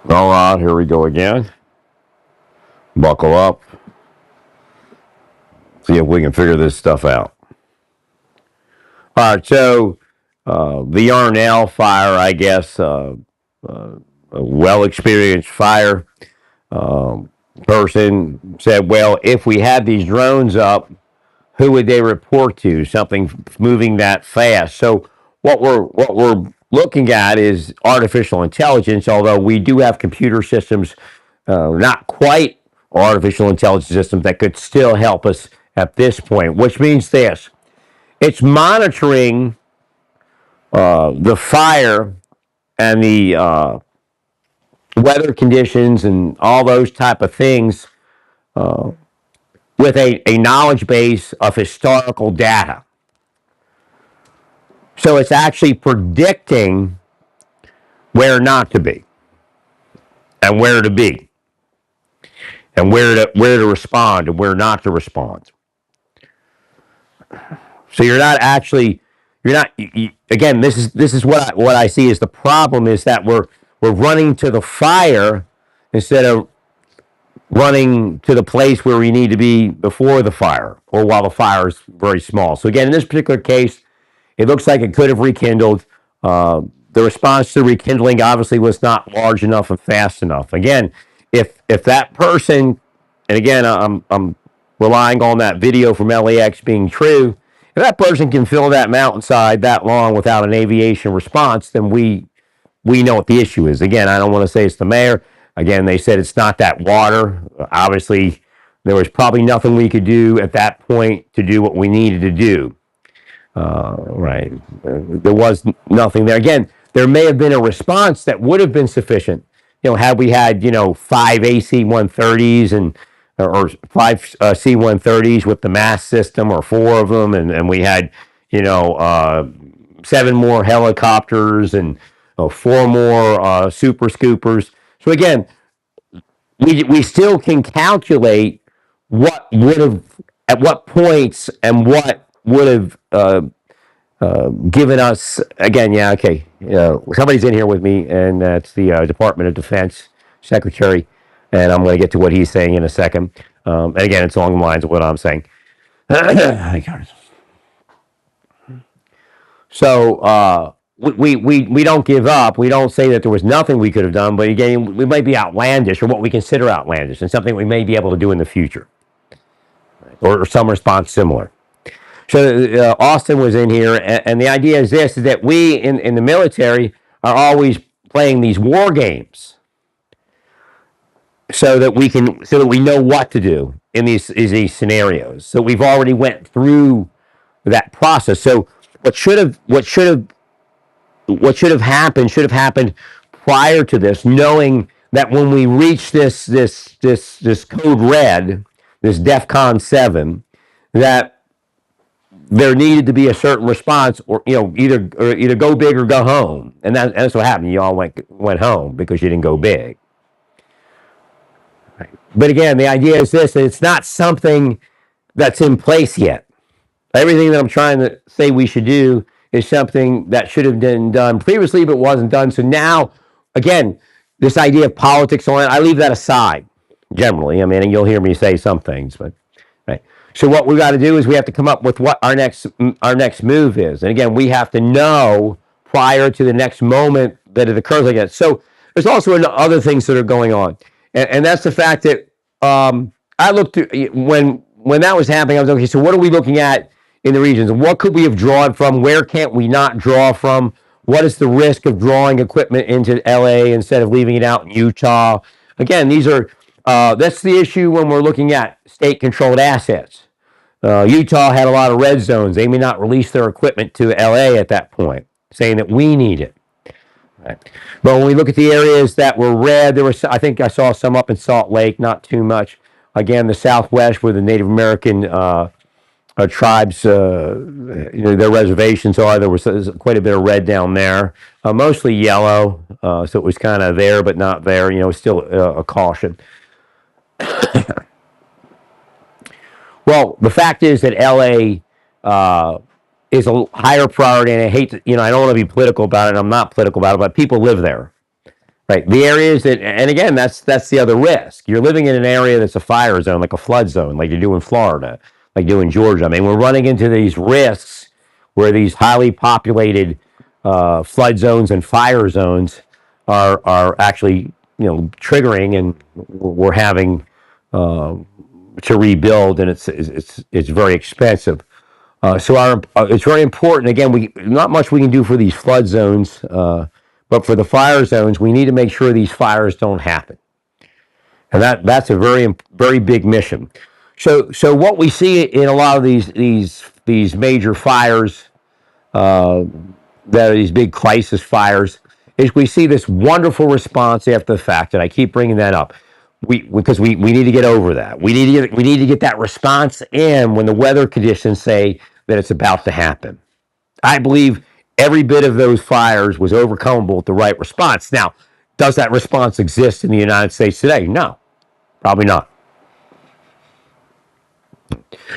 All right, here we go again. Buckle up. See if we can figure this stuff out. All right, so the Yarnell fire, I guess, a well experienced fire person said, well, if we had these drones up, who would they report to? Something moving that fast. So what we're looking at is artificial intelligence. Although we do have computer systems, not quite artificial intelligence systems that could still help us at this point. Which means this: it's monitoring the fire and the weather conditions and all those type of things with a knowledge base of historical data. So it's actually predicting where not to be and where to be and where to respond and where not to respond. So you're not actually you're not again this is what I see is the problem is that we're running to the fire instead of running to the place where we need to be before the fire or while the fire is very small. So again, in this particular case, it looks like it could have rekindled. The response to rekindling obviously was not large enough and fast enough. Again, if that person, and again, I'm relying on that video from LAX being true. If that person can fill that mountainside that long without an aviation response, then we know what the issue is. Again, I don't want to say it's the mayor. Again, they said it's not that water. Obviously, there was probably nothing we could do at that point to do what we needed to do. Right. There was nothing there. Again, there may have been a response that would have been sufficient. Had we had, five AC-130s and or five C-130s with the MASS system or four of them, and we had, seven more helicopters and four more super scoopers. So again, we still can calculate what would have, at what points and what would have given us, again, yeah, okay. Somebody's in here with me, and that's the Department of Defense Secretary, and I'm going to get to what he's saying in a second. And again, it's along the lines of what I'm saying. So we don't give up. We don't say that there was nothing we could have done, but again, we might be outlandish or what we consider outlandish and something we may be able to do in the future or some response similar. So Austin was in here, and the idea is this: is that we in the military are always playing these war games, so that we know what to do in these scenarios. So we've already went through that process. So what should have happened prior to this, knowing that when we reach this code red, this DEFCON 7, that there needed to be a certain response, or either go big or go home, and that's what happened. You all went home because you didn't go big. But again, the idea is this: it's not something that's in place yet. Everything that I'm trying to say we should do is something that should have been done previously, but wasn't done. So now, again, this idea of politics on it, I leave that aside generally. I mean, and you'll hear me say some things, but right. So what we got to do is we have to come up with what our next move is, and again, we have to know prior to the next moment that it occurs like that. So there's also other things that are going on, and that's the fact that I looked to, when that was happening. I was okay. So what are we looking at in the regions? What could we have drawn from? Where can't we not draw from? What is the risk of drawing equipment into LA instead of leaving it out in Utah? Again, that's the issue when we're looking at state-controlled assets. Utah had a lot of red zones. They may not release their equipment to LA at that point, saying that we need it. Right. But when we look at the areas that were red, I think I saw some up in Salt Lake, not too much. Again, the Southwest, where the Native American tribes, their reservations are. There was quite a bit of red down there, mostly yellow, so it was kind of there but not there. Still a caution. Well, the fact is that LA is a higher priority, and I hate to, I don't want to be political about it. And I'm not political about it, but people live there, Right. The areas that, and again, that's the other risk. You're living in an area that's a fire zone, like a flood zone, like you do in Florida, like you do in Georgia. I mean, we're running into these risks where these highly populated flood zones and fire zones are actually triggering, and we're having to rebuild, and it's very expensive. It's very important. Again, we not much we can do for these flood zones, but for the fire zones, we need to make sure these fires don't happen, and that's a very big mission. So what we see in a lot of these major fires, that are these big crisis fires, is we see this wonderful response after the fact, and I keep bringing that up. Because we need to get over that. We need to get that response in when the weather conditions say that it's about to happen. I believe every bit of those fires was overcomable with the right response. Now, does that response exist in the United States today? No, probably not.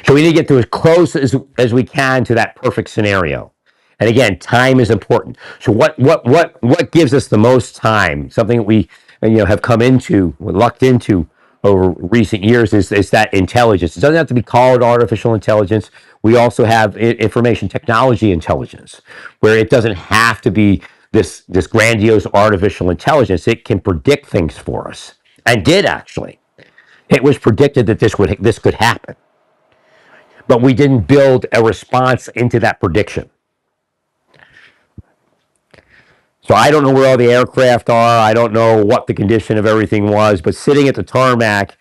So we need to get to as close as we can to that perfect scenario. And again, time is important. So what gives us the most time? Something that we have come into, lucked into over recent years is that intelligence. It doesn't have to be called artificial intelligence. We also have information technology intelligence, where it doesn't have to be this grandiose artificial intelligence. It can predict things for us, and did actually. It was predicted that this could happen, but we didn't build a response into that prediction. So I don't know where all the aircraft are. I don't know what the condition of everything was, but sitting at the tarmac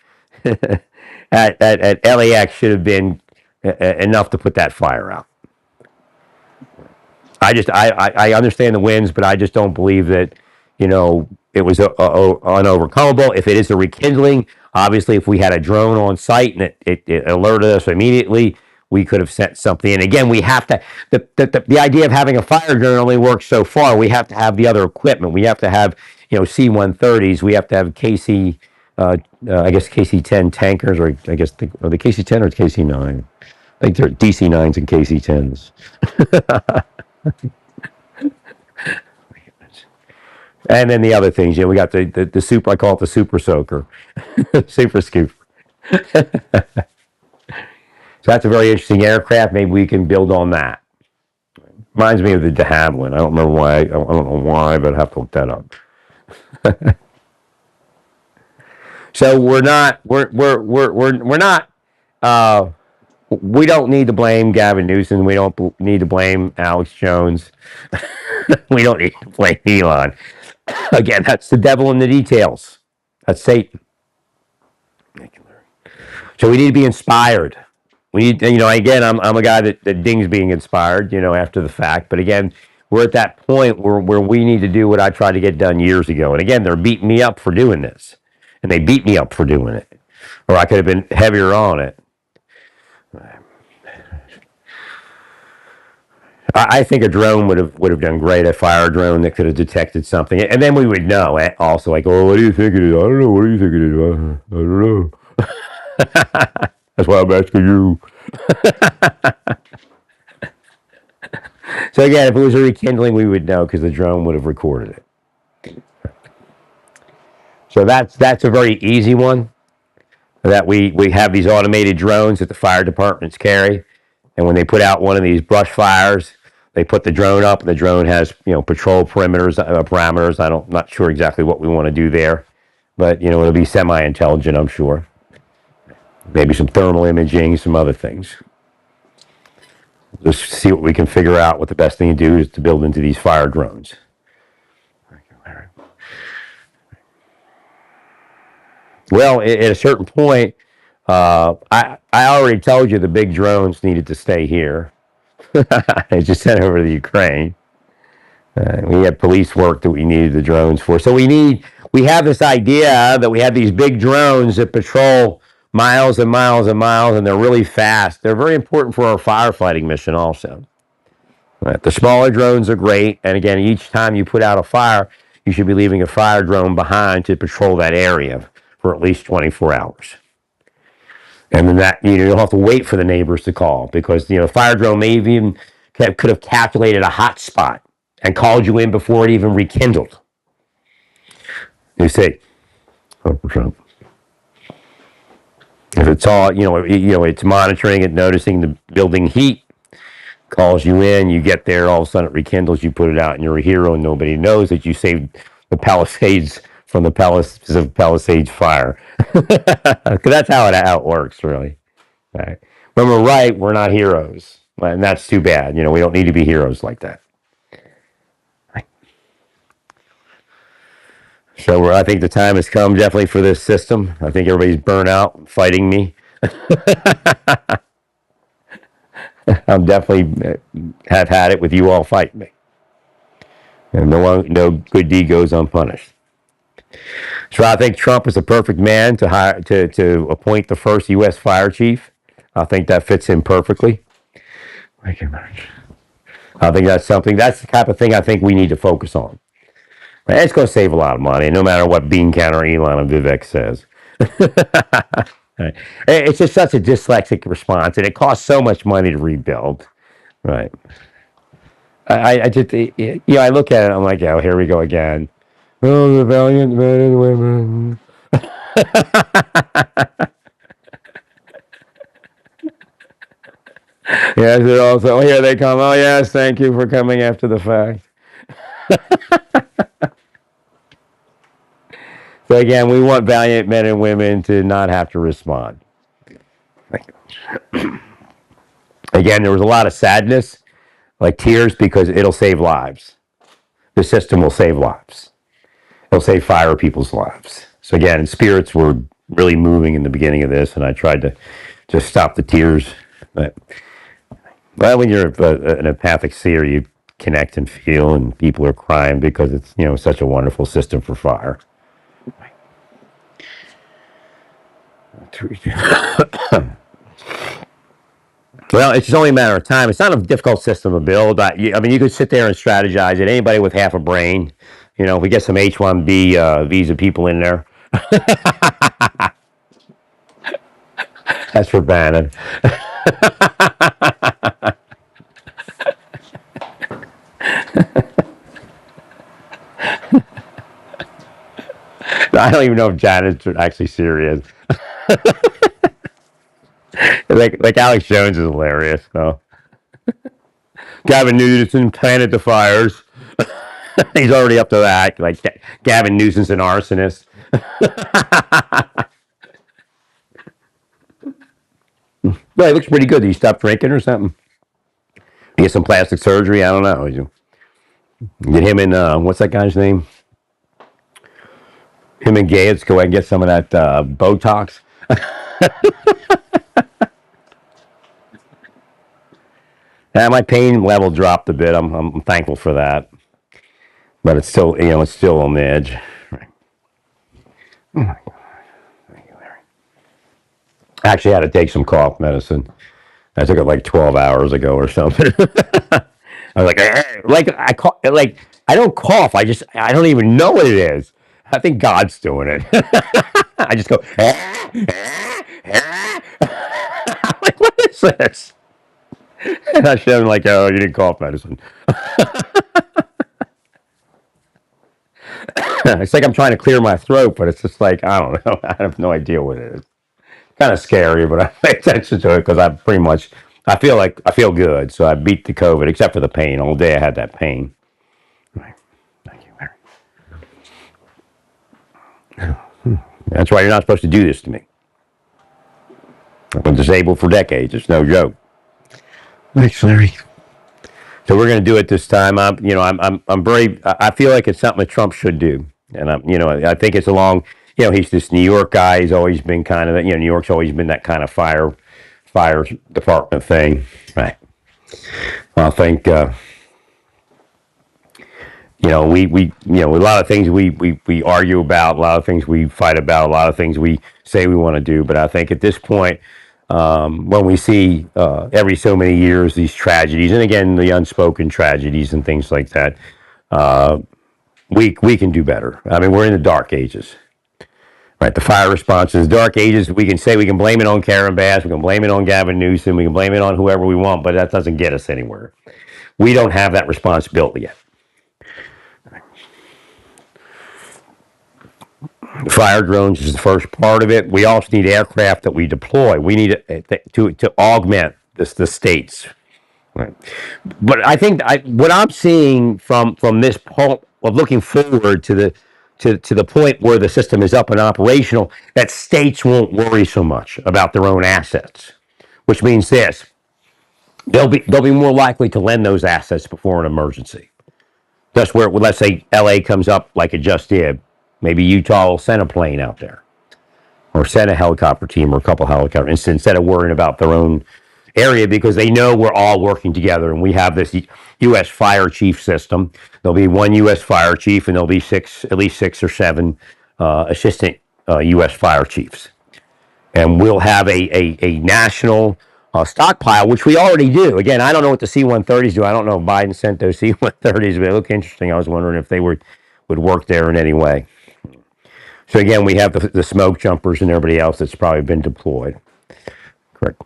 at LAX should have been enough to put that fire out. I understand the winds, but I just don't believe that it was unovercomable. If it is a rekindling, obviously, if we had a drone on site and it alerted us immediately, we could have sent something in. Again, we have to, the idea of having a fire drone only works so far. We have to have the other equipment. We have to have, C-130s. We have to have I guess KC-10 tankers, or I guess, are they KC-10 or KC-9? I think they're DC-9s and KC-10s. And then the other things, we got the super, I call it the super soaker, super scoop. So that's a very interesting aircraft. Maybe we can build on that. Reminds me of the de Havilland. I don't remember why. I don't know why, but I have to look that up. So we're not. We don't need to blame Gavin Newsom. We don't need to blame Alex Jones. We don't need to blame Elon. Again, that's the devil in the details. That's Satan. So we need to be inspired. We need, again, I'm a guy that dings being inspired, after the fact. But again, we're at that point where we need to do what I tried to get done years ago. And again, they're beating me up for doing this. And they beat me up for doing it. Or I could have been heavier on it. I think a drone would have done great. A fire drone that could have detected something, and then we would know. Also, like, oh, what do you think it is? I don't know. What do you think it is? I don't know. That's why I'm asking you. So again, if it was a rekindling, we would know because the drone would have recorded it. So that's a very easy one. That we have these automated drones that the fire departments carry, and when they put out one of these brush fires, they put the drone up, and the drone has patrol parameters. I'm not sure exactly what we want to do there, but it'll be semi-intelligent, I'm sure. Maybe some thermal imaging, some other things. Just see what we can figure out. What the best thing to do is to build into these fire drones. Well, at a certain point, I already told you the big drones needed to stay here. I just sent over to the Ukraine. We had police work that we needed the drones for. So we have this idea that we have these big drones that patrol miles and miles and miles, and they're really fast. They're very important for our firefighting mission also. Right. The smaller drones are great. And again, each time you put out a fire, you should be leaving a fire drone behind to patrol that area for at least 24 hours. And then that, you don't have to wait for the neighbors to call, because, fire drone may even could have calculated a hot spot and called you in before it even rekindled. You see, vote for Trump. If it's all, it's monitoring it, noticing the building heat, calls you in, you get there, all of a sudden it rekindles, you put it out, and you're a hero, and nobody knows that you saved the Palisades from the Palisades fire. Because that's how it works, really. Right. When we're right, we're not heroes. And that's too bad. We don't need to be heroes like that. So I think the time has come definitely for this system. I think everybody's burnt out fighting me. I'm definitely have had it with you all fighting me. And no good deed goes unpunished. So I think Trump is the perfect man to hire to appoint the first U.S. fire chief. I think that fits him perfectly. Thank you much. I think that's the type of thing I think we need to focus on. And it's going to save a lot of money, no matter what Bean Counter, Elon, and Vivek says. Right. It's just such a dyslexic response, and it costs so much money to rebuild. Right. I just, I look at it, I'm like, oh, here we go again. Oh, the valiant men and women. Yes, it also, here they come. Oh, yes, thank you for coming after the fact. So again, we want valiant men and women to not have to respond. Again, there was a lot of sadness, like tears, because it'll save lives. The system will save lives. It'll save fire people's lives. So again, spirits were really moving in the beginning of this, and I tried to just stop the tears. But when you're an empathic seer, you connect and feel, and people are crying because it's such a wonderful system for fire. Well, it's just only a matter of time. It's not a difficult system to build. I mean, you could sit there and strategize it. Anybody with half a brain, if we get some H-1B visa people in there. That's for Bannon. I don't even know if Janet's actually serious. like Alex Jones is hilarious. So. Gavin Newsom planted the fires. He's already up to that. Like Gavin Newsom's an arsonist. Well, he looks pretty good. Did he stop drinking or something? Get some plastic surgery? I don't know. Get him and what's that guy's name? Him and Gates go and get some of that Botox. My pain level dropped a bit. I'm thankful for that, but it's still on the edge. Right. Oh my God. Thank you, Larry. I actually had to take some cough medicine. I took it like 12 hours ago or something. I was I don't cough. I don't even know what it is. I think God's doing it. I just go. I'm like, what is this? And I should have like, oh, you need cough medicine. It's like I'm trying to clear my throat, but it's just like, I don't know. I have no idea what it is. Kind of scary, but I pay attention to it because I feel good. So I beat the COVID, except for the pain. All day I had that pain. Right. Thank you, Mary. That's why you're not supposed to do this to me. I've been disabled for decades. It's no joke. Thanks, Larry. So we're going to do it this time. I feel like it's something that Trump should do, and I think it's along. He's this New York guy. He's always been kind of New York's always been that kind of fire department thing, right? I think we a lot of things we argue about, a lot of things we fight about, a lot of things we say we want to do. But I think at this point, when we see every so many years these tragedies, and again the unspoken tragedies and things like that, we can do better. I mean, we're in the dark ages. Right, the fire response is dark ages. We can blame it on Karen Bass, we can blame it on Gavin Newsom, we can blame it on whoever we want, but that doesn't get us anywhere. We don't have that responsibility yet. Fire drones is the first part of it. We also need aircraft that we deploy. We need to augment the states. Right. But I think what I'm seeing from this point of looking forward to the point where the system is up and operational, that states won't worry so much about their own assets, which means this: they'll be more likely to lend those assets before an emergency. That's where, well, let's say LA comes up like it just did. Maybe Utah will send a plane out there or send a helicopter team or a couple helicopters instead of worrying about their own area, because they know we're all working together and we have this U.S. fire chief system. There'll be one U.S. fire chief and there'll be at least 6 or 7 assistant U.S. fire chiefs. And we'll have a national stockpile, which we already do. Again, I don't know what the C-130s do. I don't know if Biden sent those C-130s, but they look interesting. I was wondering if they would work there in any way. So again, we have the smoke jumpers and everybody else that's probably been deployed. Correct.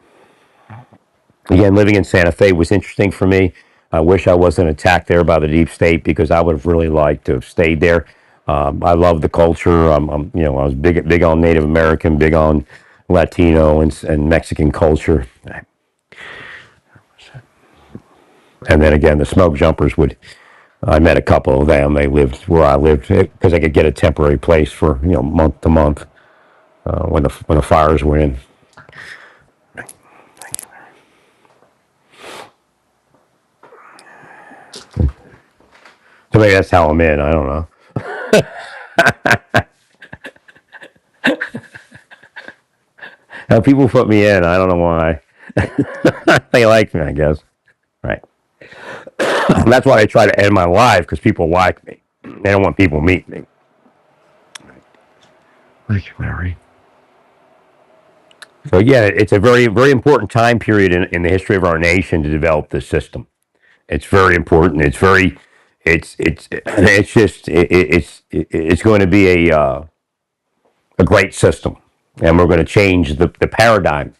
Again, living in Santa Fe was interesting for me. I wish I wasn't attacked there by the deep state, because I would have really liked to have stayed there. I love the culture. I was big on Native American, big on Latino and Mexican culture. And then again, the smoke jumpers I met a couple of them. They lived where I lived because I could get a temporary place for month to month when the fires were in. So maybe that's how I'm in. I don't know. How people put me in, I don't know why. They like me, I guess. Right. That's why I try to end my life, because people like me. They don't want people to meet me. Thank you, Mary. So yeah, it's a very, very important time period in the history of our nation to develop this system. It's very important. It's going to be a great system, and we're going to change the paradigm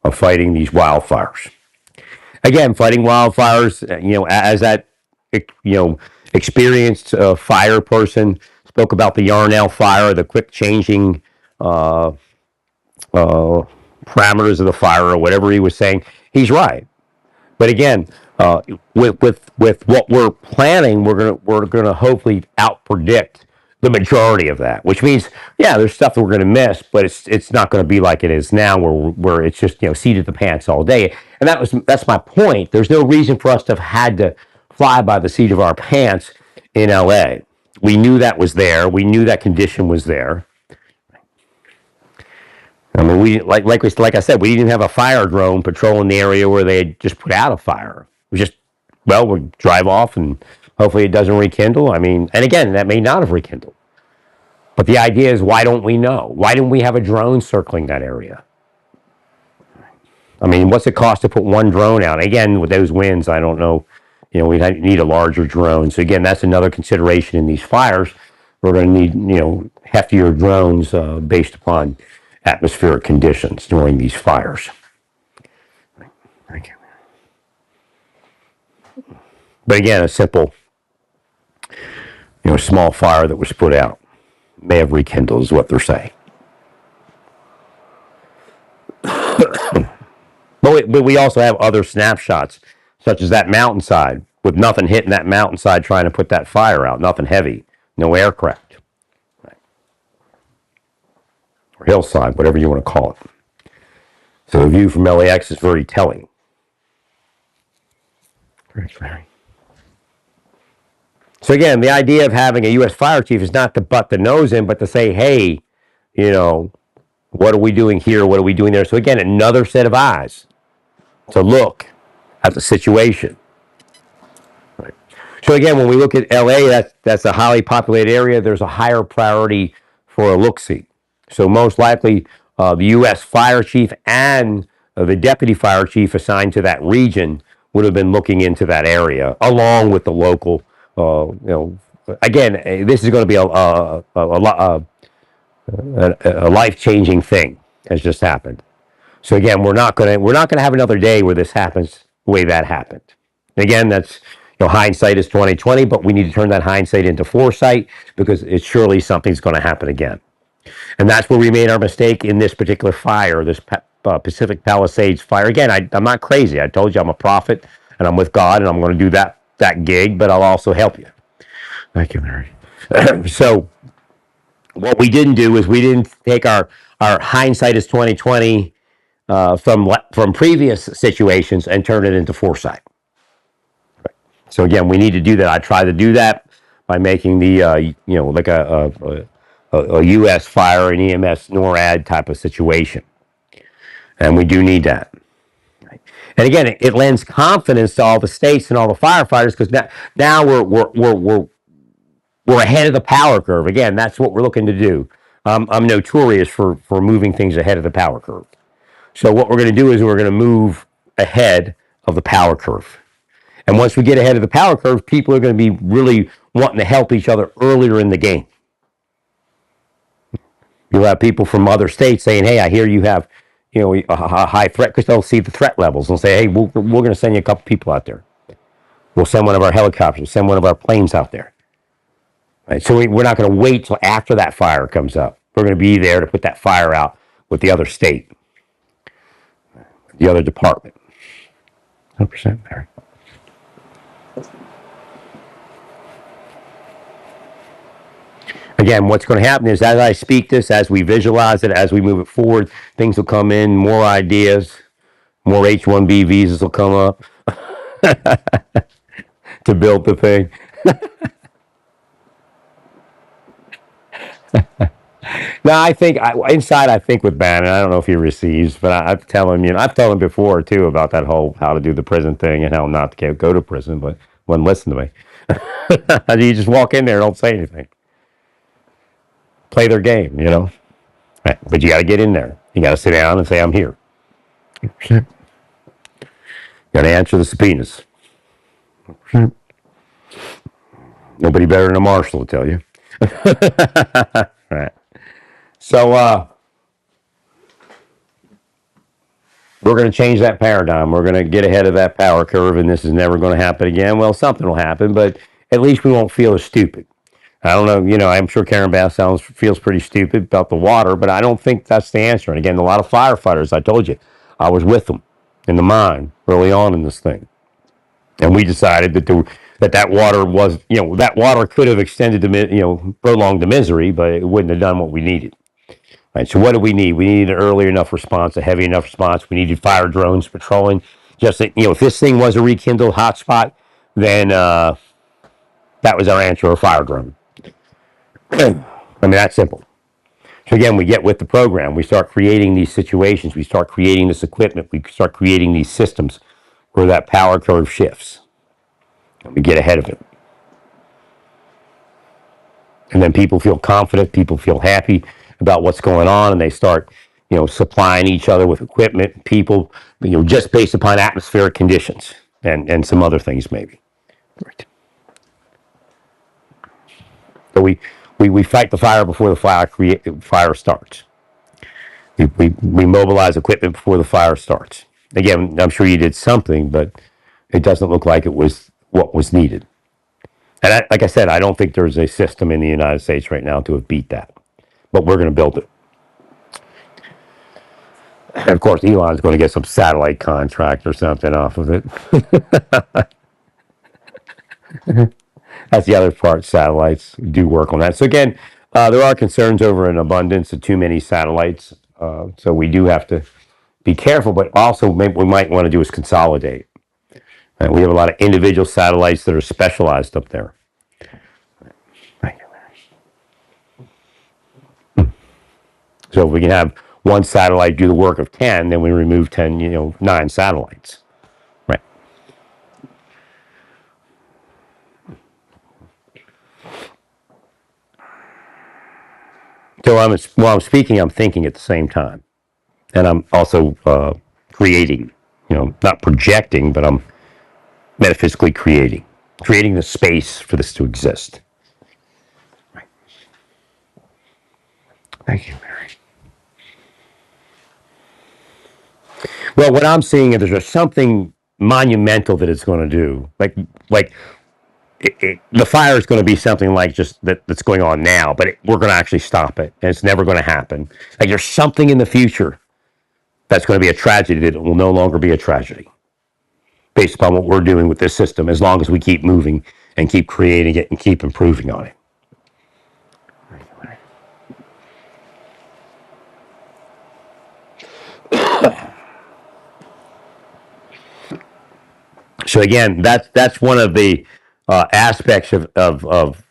of fighting these wildfires. Again, fighting wildfires, as that experienced fire person spoke about the Yarnell fire, the quick changing parameters of the fire, or whatever he was saying. He's right. But again, with what we're planning, we're gonna hopefully outpredict the majority of that. Which means, yeah, there's stuff that we're gonna miss, but it's not going to be like it is now, where it's just seat of the pants all day. And that's my point. There's no reason for us to have had to fly by the seat of our pants in LA. We knew that was there. We knew that condition was there. I mean, like I said, we didn't have a fire drone patrolling the area where they had just put out a fire. We just, we'll drive off and hopefully it doesn't rekindle. I mean, and again, that may not have rekindled. But the idea is, why don't we know? Why didn't we have a drone circling that area? I mean, what's it cost to put one drone out? Again, with those winds, I don't know. We need a larger drone. So again, that's another consideration in these fires. We're going to need, heftier drones based upon atmospheric conditions during these fires. Thank you. But again, a simple, small fire that was put out may have rekindled, is what they're saying. But we also have other snapshots, such as that mountainside, with nothing hitting that mountainside trying to put that fire out, nothing heavy, no aircraft. Or hillside, whatever you want to call it. So the view from LAX is very telling. Thanks, Mary. So again, the idea of having a U.S. fire chief is not to butt the nose in, but to say, hey, what are we doing here? What are we doing there? So again, another set of eyes to look at the situation. Right. So again, when we look at LA, that's a highly populated area. There's a higher priority for a look-see. So most likely, the U.S. fire chief and the deputy fire chief assigned to that region would have been looking into that area, along with the local. Again, this is going to be a life-changing thing has just happened. So again, we're not going to have another day where this happens the way that happened. Again, that's hindsight is 2020, but we need to turn that hindsight into foresight, because it's surely something's going to happen again. And that's where we made our mistake in this particular fire, this Pacific Palisades fire. Again, I'm not crazy. I told you I'm a prophet and I'm with God and I'm going to do that gig, but I'll also help you. Thank you, Mary. So what we didn't do is we didn't take our hindsight is 2020 from previous situations and turn it into foresight. So again, we need to do that. I try to do that by making the like a U.S. fire and EMS NORAD type of situation, and we do need that. And again, it lends confidence to all the states and all the firefighters because now we're ahead of the power curve. Again, that's what we're looking to do. I'm notorious for moving things ahead of the power curve. So what we're going to do is we're going to move ahead of the power curve. And once we get ahead of the power curve, people are going to be really wanting to help each other earlier in the game. You'll have people from other states saying, "Hey, I hear you have, a high threat," because they'll see the threat levels and say, "Hey, we're going to send you a couple people out there. We'll send one of our helicopters, send one of our planes out there." Right? So we're not going to wait till after that fire comes up. We're going to be there to put that fire out with the other state, the other department. 100%, Mary. Again, what's going to happen is as I speak this, as we visualize it, as we move it forward, things will come in, more ideas, more H-1B visas will come up to build the thing. No, I think inside. I think with Bannon, I don't know if he receives, but I've told him. I've told him before too about that whole how to do the prison thing and how not to go to prison, but wouldn't listen to me. You just walk in there and don't say anything. Play their game, Right. But you got to get in there. You got to sit down and say, "I'm here." You got to answer the subpoenas. Nobody better than a marshal will tell you. Right. So we're going to change that paradigm. We're going to get ahead of that power curve, and this is never going to happen again. Well, something will happen, but at least we won't feel as stupid. I don't know, I'm sure Karen Bass feels pretty stupid about the water, but I don't think that's the answer. And again, a lot of firefighters, I told you, I was with them in the mine early on in this thing. And we decided that water was, that water could have extended prolonged the misery, but it wouldn't have done what we needed. Right. So what do we need? We needed an early enough response, a heavy enough response. We needed fire drones patrolling. Just that, if this thing was a rekindled hotspot, then that was our answer, a fire drone. I mean, that's simple. So again, we get with the program. We start creating these situations. We start creating this equipment. We start creating these systems where that power curve shifts. And we get ahead of it. And then people feel confident. People feel happy about what's going on. And they start, supplying each other with equipment, people, just based upon atmospheric conditions and some other things maybe. Right. So we fight the fire before the fire starts. We mobilize equipment before the fire starts. Again, I'm sure you did something, but it doesn't look like it was what was needed. And like I said, I don't think there's a system in the United States right now to have beat that. But we're going to build it. And of course, Elon's going to get some satellite contract or something off of it. That's the other part. Satellites do work on that. So again, there are concerns over an abundance of too many satellites. So we do have to be careful, but also maybe we might want to do is consolidate. We have a lot of individual satellites that are specialized up there. So if we can have one satellite do the work of 10, then we remove 10, 9 satellites. Right. So while I'm speaking, I'm thinking at the same time. And I'm also creating, not projecting, but I'm metaphysically creating the space for this to exist. Right. Thank you, Mary. Well, what I'm seeing is there's something monumental that it's going to do. Like the fire is going to be something like just that's going on now, but we're going to actually stop it, and it's never going to happen. Like there's something in the future that's going to be a tragedy that will no longer be a tragedy based upon what we're doing with this system, as long as we keep moving and keep creating it and keep improving on it. So again, that's one of the aspects of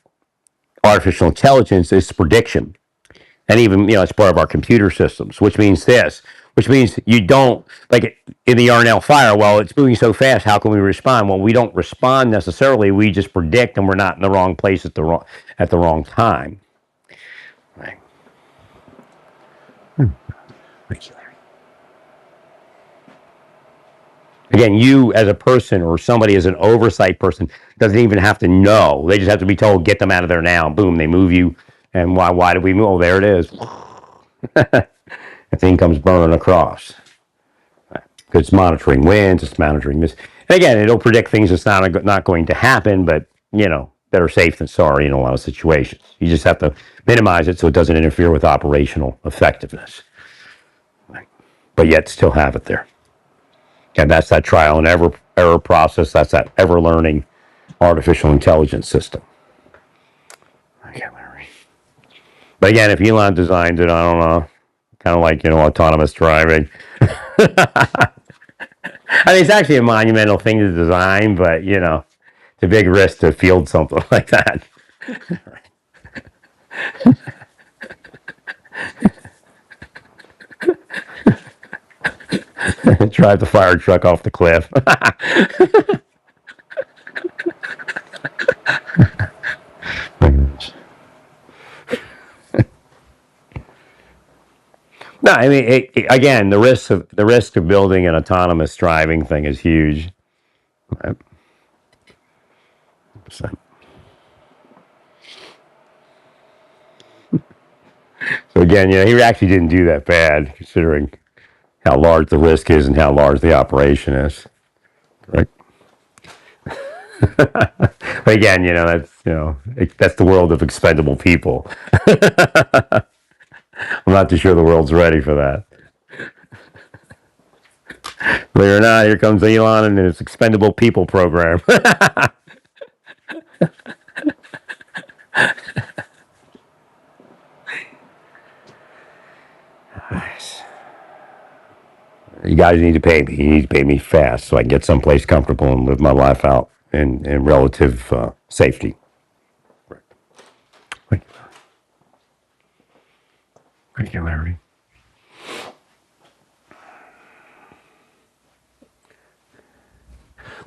artificial intelligence is prediction, and even it's part of our computer systems, which means you don't like in the Yarnell fire. Well, it's moving so fast. How can we respond? Well, we don't respond necessarily. We just predict, and we're not in the wrong place at the wrong time. Right. Thank you, Larry. Again, you as a person or somebody as an oversight person doesn't even have to know. They just have to be told, get them out of there now. Boom, they move you. And why did we move? Oh, there it is. The thing comes burning across. It's monitoring winds, it's monitoring this. And again, it'll predict things that's not going to happen, but, better safe than sorry in a lot of situations. You just have to minimize it so it doesn't interfere with operational effectiveness. But yet still have it there. And that's that trial and error process. That's that ever learning artificial intelligence system. Okay, Larry. But again, if Elon designed it, I don't know, kind of like autonomous driving. I mean, it's actually a monumental thing to design, but it's a big risk to field something like that. Drive the fire truck off the cliff. No, I mean, again, the risk of building an autonomous driving thing is huge. Right? So again, he actually didn't do that bad, considering how large the risk is and how large the operation is. Right? But again, that's the world of expendable people. I'm not too sure the world's ready for that. Believe it or not, here comes Elon and his expendable people program. You guys need to pay me. You need to pay me fast so I can get someplace comfortable and live my life out in relative safety. Right. Thank you, Larry.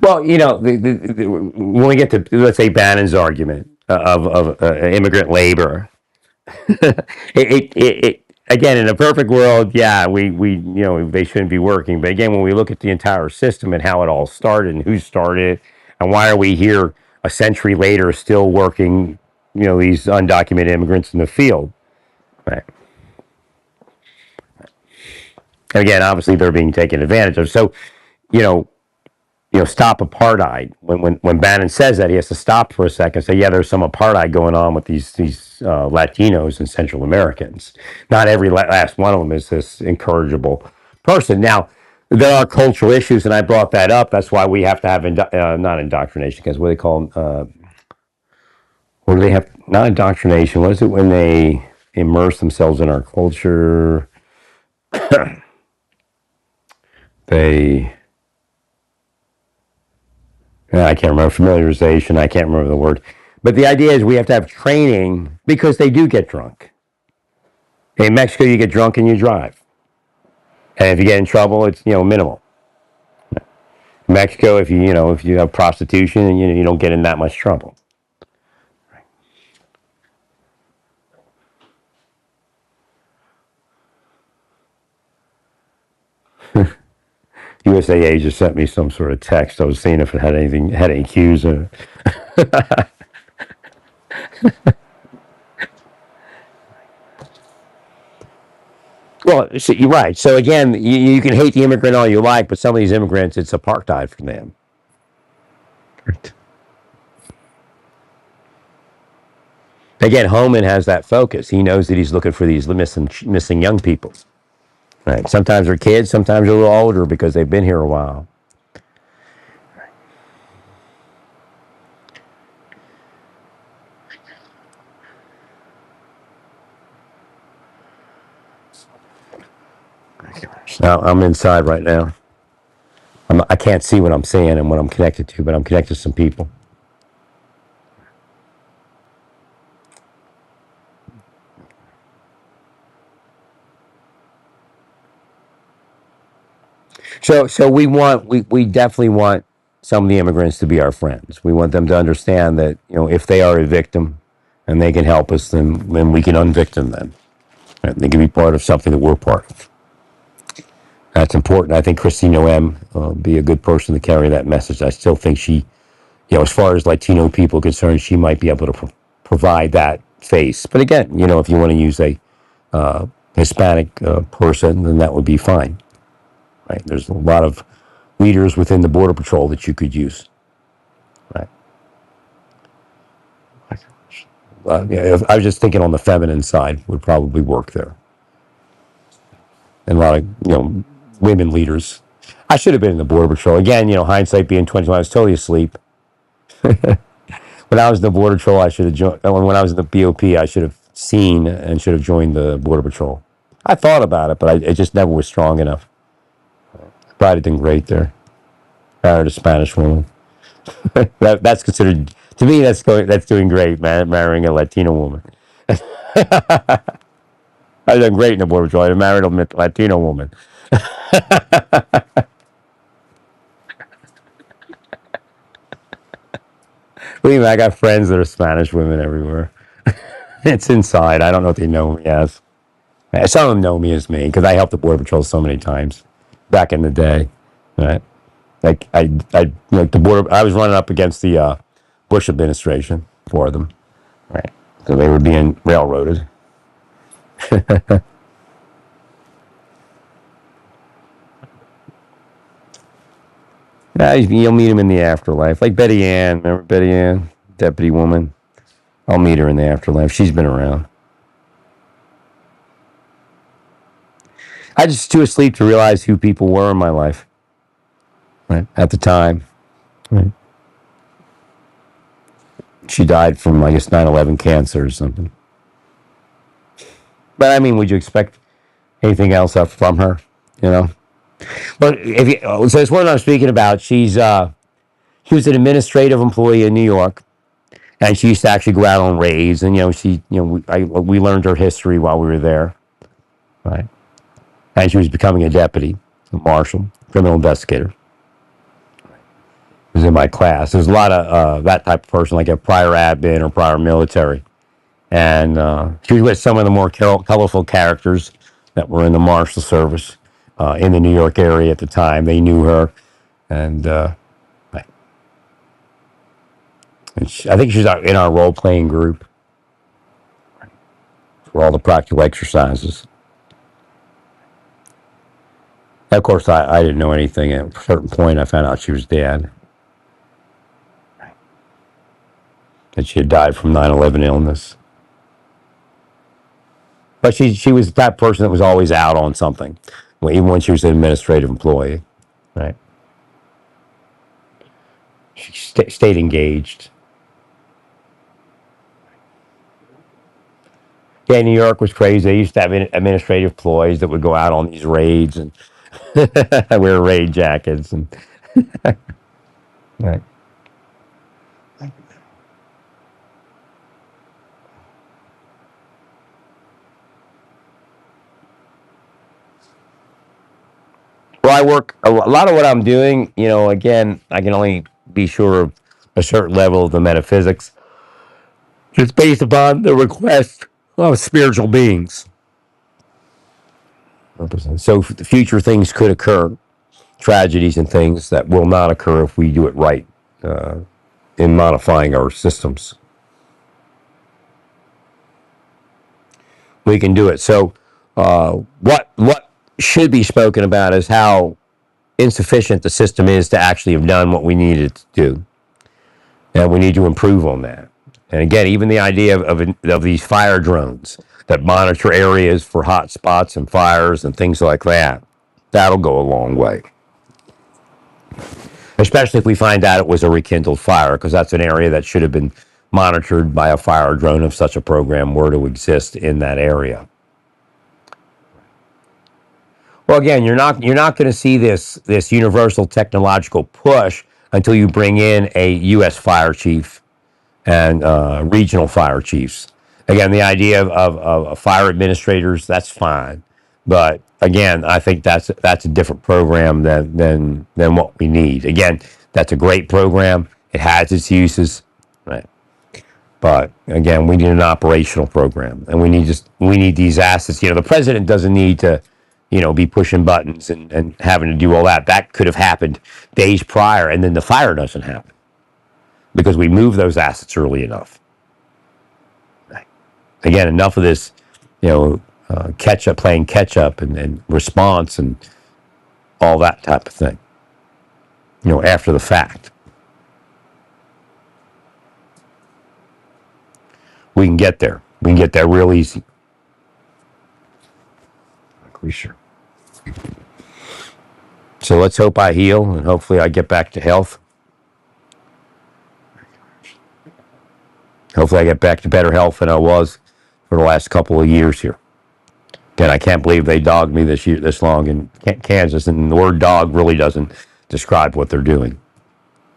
Well, when we get to, let's say, Bannon's argument of immigrant labor, again, in a perfect world, yeah, we they shouldn't be working. But again, when we look at the entire system and how it all started and who started it, and why are we here a century later still working, these undocumented immigrants in the field, right? And again, obviously they're being taken advantage of. So, stop apartheid. When Bannon says that, he has to stop for a second and say, yeah, there's some apartheid going on with these Latinos and Central Americans. Not every last one of them is this incorrigible person. Now, there are cultural issues, and I brought that up. That's why we have to have not indoctrination, because what do they call what do they have? Not indoctrination. What is it when they immerse themselves in our culture? I can't remember, familiarization. I can't remember the word. But the idea is we have to have training because they do get drunk. In Mexico, you get drunk and you drive. And if you get in trouble, it's, minimal. In Mexico, if you have prostitution, and you don't get in that much trouble. USAA just sent me some sort of text. I was seeing if it had any cues in it. Well, so you're right. So again, you can hate the immigrant all you like, but some of these immigrants, it's apartheid for them. Right. Again, Homan has that focus. He knows that he's looking for these missing young people. Right. Sometimes they're kids, sometimes they're a little older because they've been here a while. Now, I'm inside right now. I can't see what I'm seeing and what I'm connected to, but I'm connected to some people. So we definitely want some of the immigrants to be our friends. We want them to understand that, if they are a victim and they can help us, then we can unvictim them. And they can be part of something that we're part of. That's important. I think Christine Noem be a good person to carry that message. I still think she, as far as Latino people are concerned, she might be able to provide that face. But again, if you want to use a Hispanic person, then that would be fine. Right? There's a lot of leaders within the Border Patrol that you could use. Right? I was just thinking on the feminine side would probably work there. And a lot of, women leaders. I should have been in the Border Patrol. Again, hindsight being 20, I was totally asleep. When I was in the Border Patrol, I should have joined. When I was in the BOP, I should have seen and should have joined the Border Patrol. I thought about it, but it just never was strong enough. Probably did great there. Married a Spanish woman. That's considered, to me, that's doing great, man. Marrying a Latino woman. I done great in the Border Patrol. I married a Latino woman. Believe me, I got friends that are Spanish women everywhere. It's inside. I don't know what they know me as. Some of them know me as me because I helped the Border Patrol so many times back in the day. Right? Like like the border. I was running up against the Bush administration for them. Right? So they were being railroaded. Yeah, you'll meet him in the afterlife, like Betty Ann. Remember Betty Ann, deputy woman? I'll meet her in the afterlife. She's been around. I just too asleep to realize who people were in my life. Right at the time. Right. She died from, I guess, 9/11 cancer or something. But I mean, would you expect anything else up from her? You know. But so it's what I'm speaking about. She was an administrative employee in New York, and she used to actually go out on raids. And we learned her history while we were there, right? And she was becoming a deputy, a marshal, criminal investigator. Was in my class. There's a lot of that type of person, like a prior admin or prior military. And she was with some of the more colorful characters that were in the Marshal Service in the New York area at the time. They knew her. And, I think she's in our role-playing group for all the practical exercises. Of course, I didn't know anything. At a certain point, I found out she was dead. That she had died from 9/11 illness. But she was the type of person that was always out on something, even when she was an administrative employee. Right? She stayed engaged. Yeah, New York was crazy. They used to have administrative employees that would go out on these raids and wear raid jackets. And right. Well, I work a lot of what I'm doing. Again, I can only be sure of a certain level of the metaphysics. It's based upon the request of spiritual beings. So future things could occur, tragedies and things that will not occur if we do it right in modifying our systems. We can do it. So what should be spoken about is how insufficient the system is to actually have done what we needed to do. And we need to improve on that. And again, even the idea of these fire drones that monitor areas for hot spots and fires and things like that, that'll go a long way. Especially if we find out it was a rekindled fire, because that's an area that should have been monitored by a fire drone if such a program were to exist in that area. Well, again, you're not going to see this universal technological push until you bring in a U.S. fire chief and regional fire chiefs. Again, the idea of fire administrators, that's fine, but again, I think that's a different program than what we need. Again, that's a great program. It has its uses, right? But again, we need an operational program, and we need these assets. The president doesn't need to, be pushing buttons and having to do all that. That could have happened days prior, and then the fire doesn't happen because we move those assets early enough. Again, enough of this, playing catch up and response and all that type of thing. After the fact. We can get there. We can get there real easy. Sure. So let's hope I heal and hopefully I get back to health. Hopefully I get back to better health than I was for the last couple of years here. Again, I can't believe they dogged me this long in Kansas, and the word dog really doesn't describe what they're doing.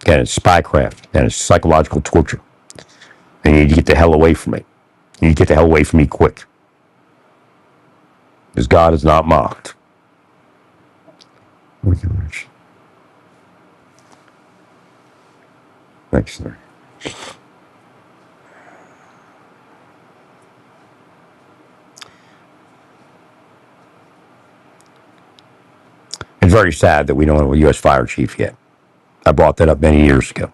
Again, it's spycraft and it's psychological torture. And you need to get the hell away from me. You need to get the hell away from me quick. Because God is not mocked. Thanks, sir. It's very sad that we don't have a U.S. fire chief yet. I brought that up many years ago.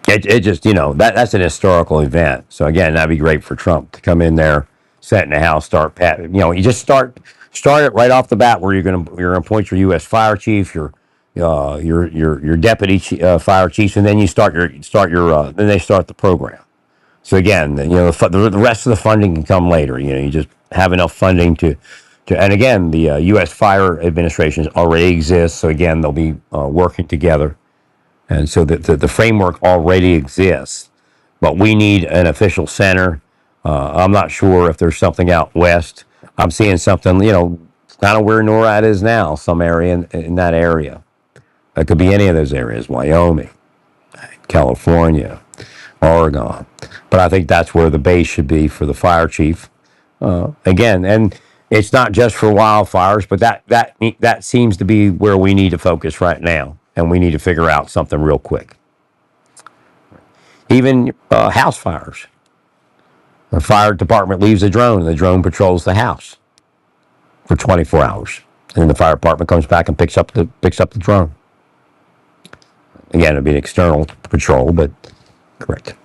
It just, that's an historical event. So again, that'd be great for Trump to come in there, sit in the House, you just start it right off the bat where you're going to appoint your U.S. fire chief, your deputy fire chiefs, and then you then they start the program. So again, the rest of the funding can come later. You just have enough funding to and again, the U.S. Fire Administration already exists. So again, they'll be working together. And so the framework already exists, but we need an official center. I'm not sure if there's something out west. I'm seeing something, kind of where NORAD is now, some area in that area. It could be any of those areas, Wyoming, California, Oregon. But I think that's where the base should be for the fire chief. Again, and it's not just for wildfires, but that seems to be where we need to focus right now. And we need to figure out something real quick. Even house fires. The fire department leaves a drone, and the drone patrols the house for 24 hours. And then the fire department comes back and picks up the drone. Again, it'd be an external patrol, but correct.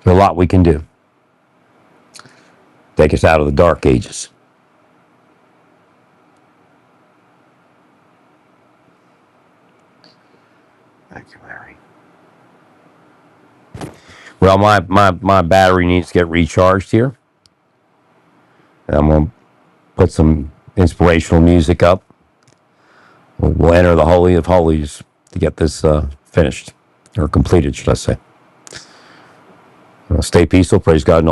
There's a lot we can do. Take us out of the dark ages. Thank you, Larry. Well, my battery needs to get recharged here. And I'm going to put some inspirational music up. We'll enter the Holy of Holies to get this finished, or completed, should I say. Stay peaceful. Praise God and all.